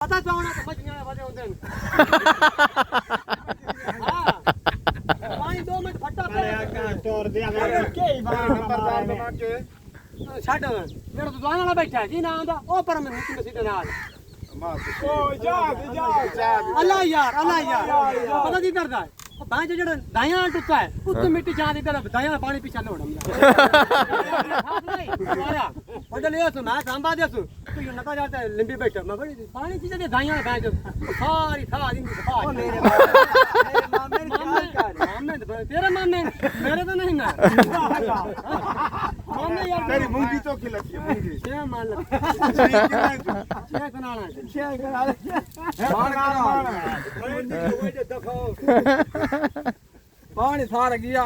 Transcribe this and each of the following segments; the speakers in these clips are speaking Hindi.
पता चावना तो मछलियां वजह होंदे हां पानी 2 मिनट फटा पे तोड़ दिया के ही बार नंबरदार बना के छड जेड़ा दुकान वाला बैठा जी ना आंदा ओ पर मैं नीचे सीधे नाल ओ जा अल्लाह यार पता नहीं करदा है बांझ जेड़ा दाया टुका है उत्ते मिट्टी चां दी तरफ दाया पानी पीछे लोड़म बदल ये तो मैं सांबा दे तू यो नका जाता है लंबी बैठ मैं बड़ी पानी चीज दे दाया बांझ सारी था दिन सफा मेरे मामे तेरे मामे मेरे तो नहीं ना मामे यार तेरी मूंगी तो की लगती है मूंगी क्या मान लग क्या बनाना है पानी सार गया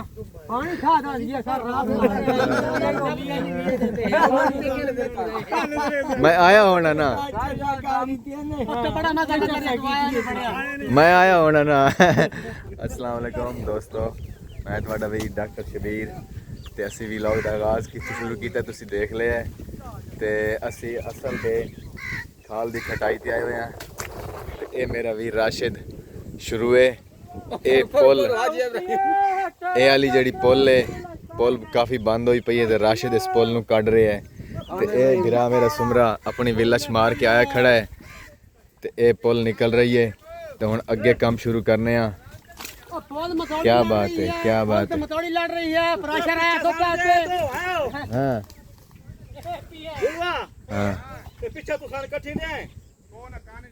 पानी खा गया सर रात मैं आया होना ना मैं आया होना ना अस्सलाम वालेकुम दोस्तों मैं ਤੁਹਾਡਾ ਵੀ ਡਾਕਟਰ ਸ਼ਬੀਰ ਤੇ ਅਸੀਂ ਵੀ ਵਲੌਗ ਦਾ ਆਗਾਜ਼ ਸ਼ੁਰੂ ਕੀਤਾ ਤੁਸੀਂ ਦੇਖ ਲਿਆ ਤੇ ਅਸੀਂ ਅਸਲ ਦੇ ਖਾਲ ਦੀ ਖਟਾਈ ਤੇ ਆਏ ਹੋਏ ਆ ਤੇ ਇਹ ਮੇਰਾ ਵੀਰ ਰਾਸ਼ਿਦ ਸ਼ੁਰੂ ਹੈ ਇਹ ਪੁੱਲ ਇਹ ਵਾਲੀ ਜਿਹੜੀ ਪੁੱਲ ਹੈ ਪੁੱਲ ਕਾਫੀ ਬੰਦ ਹੋਈ ਪਈ ਹੈ ਤੇ ਰਾਸ਼ਿਦ ਇਸ ਪੁੱਲ ਨੂੰ ਕੱਢ ਰਿਹਾ ਹੈ ਤੇ ਇਹ ਵੀਰਾ ਮੇਰਾ ਸੁਮਰਾ ਆਪਣੀ ਵਿਲਚ ਮਾਰ ਕੇ ਆਇਆ ਖੜਾ ਹੈ ਤੇ ਇਹ ਪੁੱਲ ਨਿਕਲ ਰਹੀ ਹੈ ਤੇ ਹੁਣ ਅੱਗੇ ਕੰਮ ਸ਼ੁਰੂ ਕਰਨੇ ਆ क्या बात है मतोड़ी लड़ रही है प्रेशर है तो पे हां हां ते पीछे तो सारे कठिन है कौन काने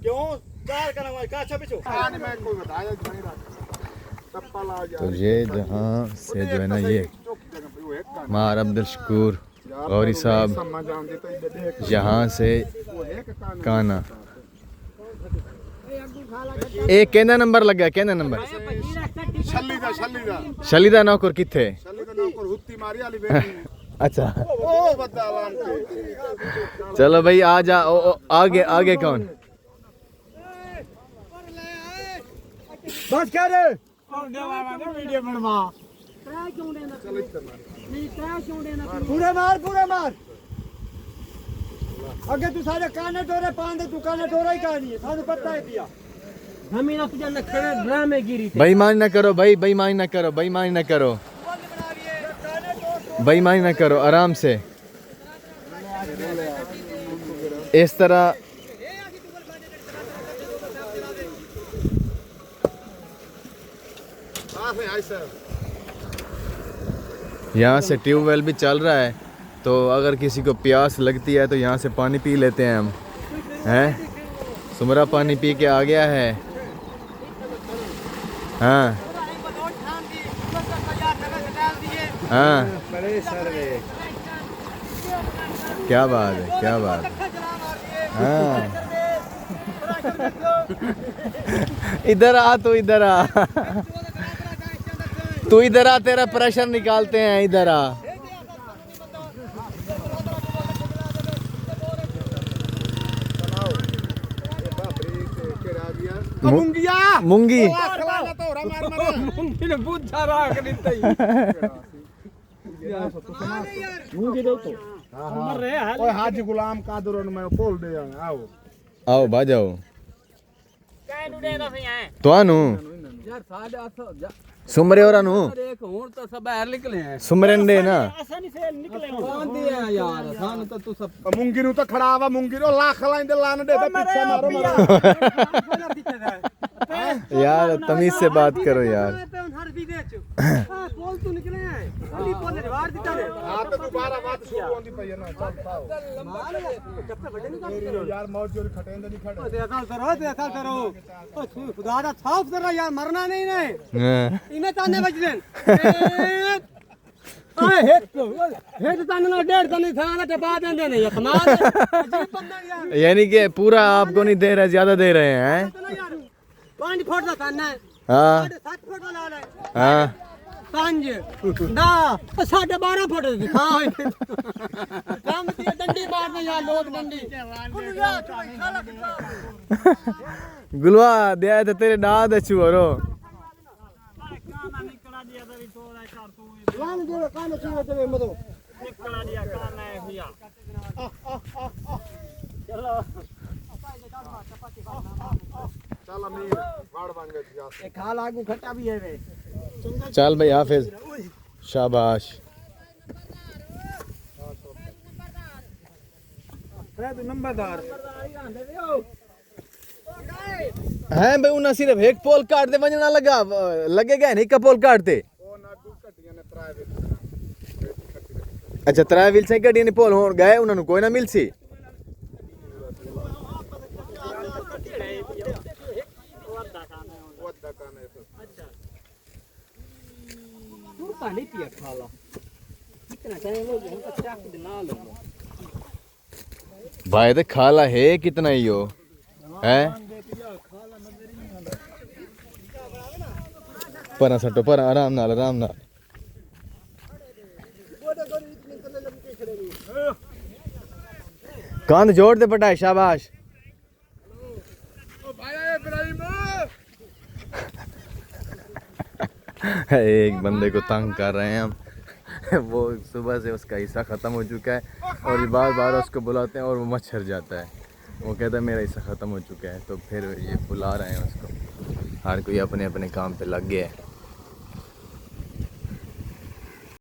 क्यों चार करना है काछा पीछे कान में कोई बताया नहीं रहा टप्पा ला जा तो ये जहां से जो है ना ये मार अब्दुल शकूर गौरी साहब यहाँ से काना एक कहना नंबर लग गया कहना नंबर शली दा नौकर किथे अच्छा चलो भाई आ जा आगे आगे कौन बस कर वीडियो बनवा पूरे मार अगे तू सारे काने टोरे पांदे तू काने टोरा ही कहानी है सानू पता है पिया जमीन तुझे नखरे ड्रामे गिरी थे बेईमानी ना करो भाई बेईमानी ना करो बेईमानी ना करो बेईमानी ना करो आराम से इस तरह यहाँ से ट्यूबवेल भी चल रहा है तो अगर किसी को प्यास लगती है तो यहाँ से पानी पी लेते हैं हम हैं सुमरा पानी पी के आ गया है हाँ हाँ क्या बात है हाँ इधर आ तू इधर आ तेरा प्रेशर निकालते हैं इधर आ मूंगी ने बुझा राख दिता ही मूंगी दो तो मर रहे हाल ओए हाजी गुलाम कादर ने मैं बोल दे आओ बाजाओ कानु दे ना सही है तोनु यार 850 सुमरे औरा नु देख हुन तो सब बाहर निकले हैं सुमरन दे ना आसानी से निकले कौन दिया यार सान तो तू सब मूंगी नु तो खड़ावा मूंगी रो लाख लाइन दे लाने दे पीछे मारो यार तमीज से बात करो यार बोल तू निकले हैं अभी बोल जवाब देता है हां तो दोबारा बात शुरू होंदी पई ना चल पाओ यार मौत जोरी खटेंदे नहीं खड़े देखा करो ओ खुदा दा साफ करो यार मरना नहीं ने इने ताने बच देन हेट ताने ना 1.5 ताने थाना टपा देंदे ने ये कमाल है अजीब बंदा यार यानी कि पूरा आपको नहीं दे रहे ज्यादा दे रहे हैं 5 फुट दा ताना हाँ 7 फुट दा ला ले हाँ 5 दा 12.5 फुट दी हां काम ती डंडी मारने यार लोग डंडी गुलवा दे तो तेरे दाद छुरो कान दे कान छुरो ते मतो निकला दिया कान है भैया चलो चल अमीर वाड़ बन गए एक खा लागू खट्टा भी है वे चल भाई हाफिज, शाबाश। तू नंबरदार हैं भाई उन्हें सिर्फ एक पोल काट दे वजना लगा लगेगा नहीं का पोल काट दे। ओ ना तू कटियां ने तराए वे अच्छा त्रै व्हील से गड्डी ने पोल होण गए उन्होंने कोई ना मिल सी। नहीं पिया खाला कितना टाइम हो गया हमका चाक दे ना लो भाई तो खाला है कितना ही हो है पर सटो पर आराम नाल कंध जोड़ दे पटाए शाबाश। एक बंदे को तंग कर रहे हैं हम वो सुबह से उसका हिस्सा ख़त्म हो चुका है और ये बार बार उसको बुलाते हैं और वो मच्छर जाता है। वो कहता है मेरा हिस्सा ख़त्म हो चुका है तो फिर ये बुला रहे हैं उसको। हर कोई अपने अपने काम पे लग गया है।